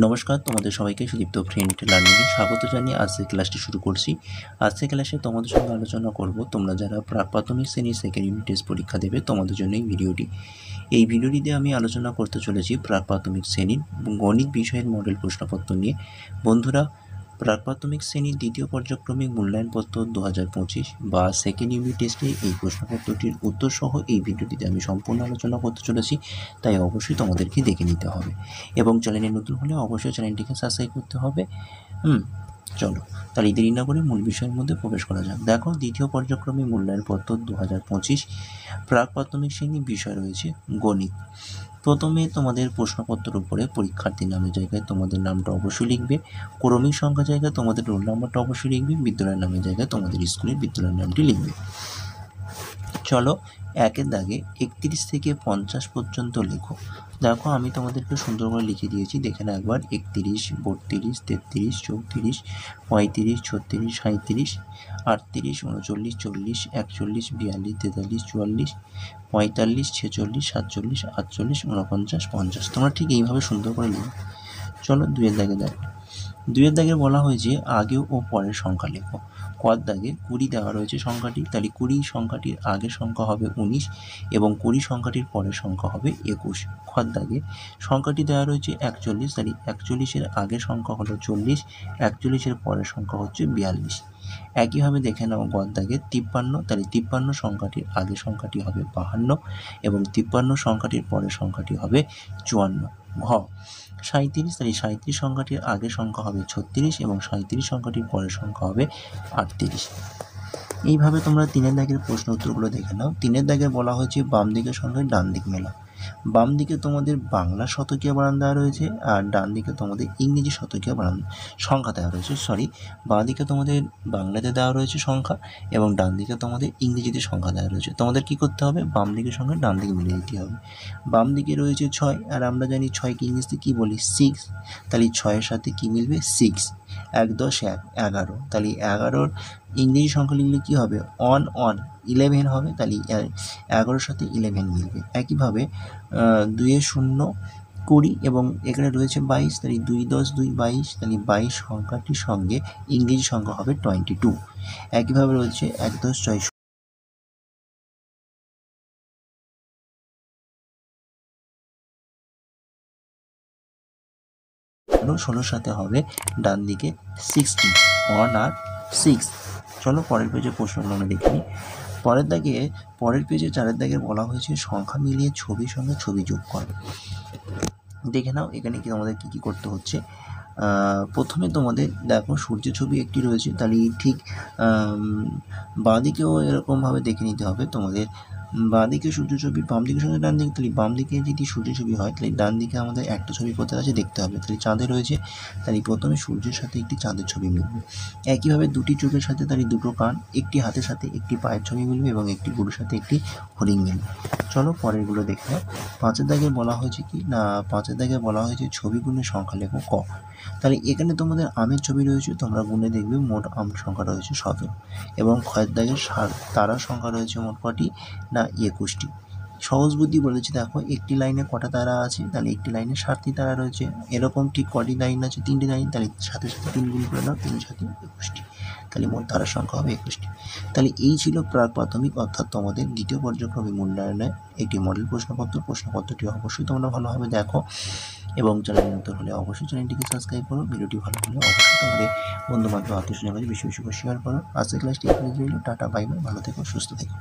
নমস্কার, তোমাদের সবাইকে সুদীপ্ত ফ্রেন্ড লার্নিংয়ে স্বাগত জানিয়ে আজকের ক্লাসটি শুরু করছি। আজকের ক্লাসে তোমাদের সঙ্গে আলোচনা করব তোমরা যারা প্রাক-প্রাথমিক শ্রেণীর সেকেন্ড ইউনিট টেস্ট পরীক্ষা দেবে তোমাদের জন্য এই ভিডিওটি। এই ভিডিওটিতে আমি আলোচনা করতে চলেছি প্রাক-প্রাথমিক শ্রেণীর গণিত বিষয়ের মডেল প্রশ্নপত্র নিয়ে। বন্ধুরা, প্রাক-প্রাথমিক শ্রেণীর দ্বিতীয় পর্যায়ক্রমিক মূল্যায়নপত্র 2025 বা সেকেন্ড ইউনিট টেস্টে এই প্রশ্নপত্রটির উত্তর সহ এই ভিডিওটিতে আমি সম্পূর্ণ আলোচনা করতে চলেছি, তাই অবশ্যই তোমাদেরকে দেখে নিতে হবে এবং চ্যানেলে নতুন হলে অবশ্যই চ্যানেলটিকে সাবস্ক্রাইব করতে হবে। চলো তাহলে দেরি না করে মূল বিষয়ের মধ্যে প্রবেশ করা যাক। দেখো, দ্বিতীয় পর্যায়ক্রমিক মূল্যায়নপত্র 2025 প্রাক-প্রাথমিক শ্রেণীর বিষয় রয়েছে গণিত। প্রথমে তোমাদের প্রশ্নপত্রের উপরে পরীক্ষার্থীর নামের জায়গায় তোমাদের নামটা অবশ্যই লিখবে, ক্রমিক সংখ্যা জায়গায় তোমাদের রোল নাম্বারটা অবশ্যই লিখবে, বিদ্যালয়ের নামের জায়গায় তোমাদের স্কুলের বিদ্যালয়ের নামটি লিখবে। চলো একের দাগে 31 থেকে 50 পর্যন্ত লেখো। দেখো, আমি তোমাদেরকে সুন্দর করে লিখে দিয়েছি, দেখে না একবার। 31, 32, 33, 34, 35, 36, 37, 38, 39, 40, 41, 42, 43, 44, 45, 46, 47, 48, 49, 50। তোমরা ঠিক এইভাবে সুন্দর করে লিখো। চলো দুইয়ের দাগে দেখো। দুইয়ের দাগে বলা হয়েছে আগে ও পরের সংখ্যা লেখো। কর দাগে 20 দেওয়া রয়েছে সংখ্যাটি, তাহলে 20 সংখ্যাটির আগের সংখ্যা হবে 19 এবং 20 সংখ্যাটির পরের সংখ্যা হবে 21। খর দাগে সংখ্যাটি দেওয়া রয়েছে 41, তাহলে 41-এর আগের সংখ্যা হলো 40, 41-এর পরের সংখ্যা হচ্ছে 42। একইভাবে দেখে নাও গর দাগে 53, তাহলে 53 সংখ্যাটির আগের সংখ্যাটি হবে 52 এবং 53 সংখ্যাটির পরের সংখ্যাটি হবে 54। ঘ 37, তাহলে 37 সংখ্যাটির আগের সংখ্যা হবে 36 এবং 37 সংখ্যাটির পরের সংখ্যা হবে 38। এইভাবে তোমরা 3-এর দাগের প্রশ্ন উত্তরগুলো দেখে নাও। 3-এর দাগে বলা হয়েছে বাম দিকের সঙ্গে ডান দিক মেলাও। বাম দিকে তোমাদের বাংলা শতকীয় বানান দেওয়া রয়েছে আর ডান দিকে তোমাদের ইংরেজি শতকীয় বানান সংখ্যা দেওয়া রয়েছে। বাঁ দিকে তোমাদের বাংলাতে দেওয়া রয়েছে সংখ্যা এবং ডান দিকে তোমাদের ইংরেজিতে সংখ্যা দেওয়া রয়েছে। তোমাদের কি করতে হবে? বাম দিকের সঙ্গে ডান দিকে মিলিয়ে দিতে হবে। বাম দিকে রয়েছে 6 আর আমরা জানি 6কে ইংরেজিতে কী বলি? 6। তাহলে 6-এর সাথে কী মিলবে? 6। 1 10 1 11, তাহলে 11-র ইংরেজি সংখ্যা লিখলে কী হবে? 11 হবে, তাহলে 11-র সাথে 11 মিলবে। একইভাবে 2 0 20 এবং এখানে রয়েছে 22, তাহলে 2 10 2 22, তাহলে 22 সংখ্যাটির সঙ্গে ইংরেজি সংখ্যা হবে 22। একইভাবে রয়েছে 1 10 6 16-র সাথে হবে ডান দিকে 60, 1 আর 6। চলো পরের পেজে প্রশ্নগুলো আমরা দেখে নিই। পরের পেজে 4-এর দাগে বলা হয়েছে সংখ্যা মিলিয়ে ছবির সঙ্গে ছবি যোগ কর। দেখে নাও এখানে কি তোমাদের কী করতে হচ্ছে। প্রথমে তোমাদের দেখো সূর্যের ছবি একটি রয়েছে, তাহলে ঠিক বাঁ দিকেও এরকমভাবে দেখে নিতে হবে তোমাদের। বাঁ দিকে সূর্য ছবি, বাম দিকের সঙ্গে ডান দিকে, তাহলে বাম দিকে যদি সূর্য ছবি হয় তাহলে ডান দিকে আমাদের একটা ছবি কোথায় আছে দেখতে হবে। তাহলে চাঁদে রয়েছে, তাহলে প্রথমে সূর্যের সাথে একটি চাঁদের ছবি মিলবে। একইভাবে দুটি চোখের সাথে তাহলে দুটো কান, একটি হাতের সাথে একটি পায়ের ছবি মিলবে এবং একটি গরুর সাথে একটি হরিণ মিলবে। চলো পরেরগুলো দেখে নাও। 5-এর দাগে বলা হয়েছে কি না, 5-এর দাগে বলা হয়েছে ছবি গুণে সংখ্যা লেখো ক। তাহলে এখানে তোমাদের আমের ছবি রয়েছে, তোমরা গুণে দেখবে মোট আম সংখ্যা রয়েছে 17 এবং ক্ষয়ের দাগে তারার সংখ্যা রয়েছে মোট কটি না 21টি। সহজ বুদ্ধি বলেছি, দেখো একটি লাইনে কটা তারা আছে, তাহলে একটি লাইনে 7টি তারা রয়েছে। এরকম ঠিক কটি লাইন আছে? 3টি লাইন, তাহলে সাথে 3 গুণ করে নাও, 3 7 21টি, তাহলে মোট তারার সংখ্যা হবে 21টি। তাহলে এই ছিল প্রাক-প্রাথমিক অর্থাৎ তোমাদের দ্বিতীয় পর্যায়ক্রমিক মূল্যায়নের একটি মডেল প্রশ্নপত্রটি অবশ্যই তোমরা ভালোভাবে দেখো এবং চ্যানেলে নতুন হলে অবশ্যই চ্যানেলটিকে সাবস্ক্রাইব করো। ভিডিওটি ভালো হলে অবশ্যই তোমাদের বন্ধুবান্ধব আত্মীয়স্বজনের কাছে বেশি বেশি করে শেয়ার করো। আজকের ক্লাসটি এখানে রইল। টাটা, বাই বাই, ভালো থেকো, সুস্থ থেকো।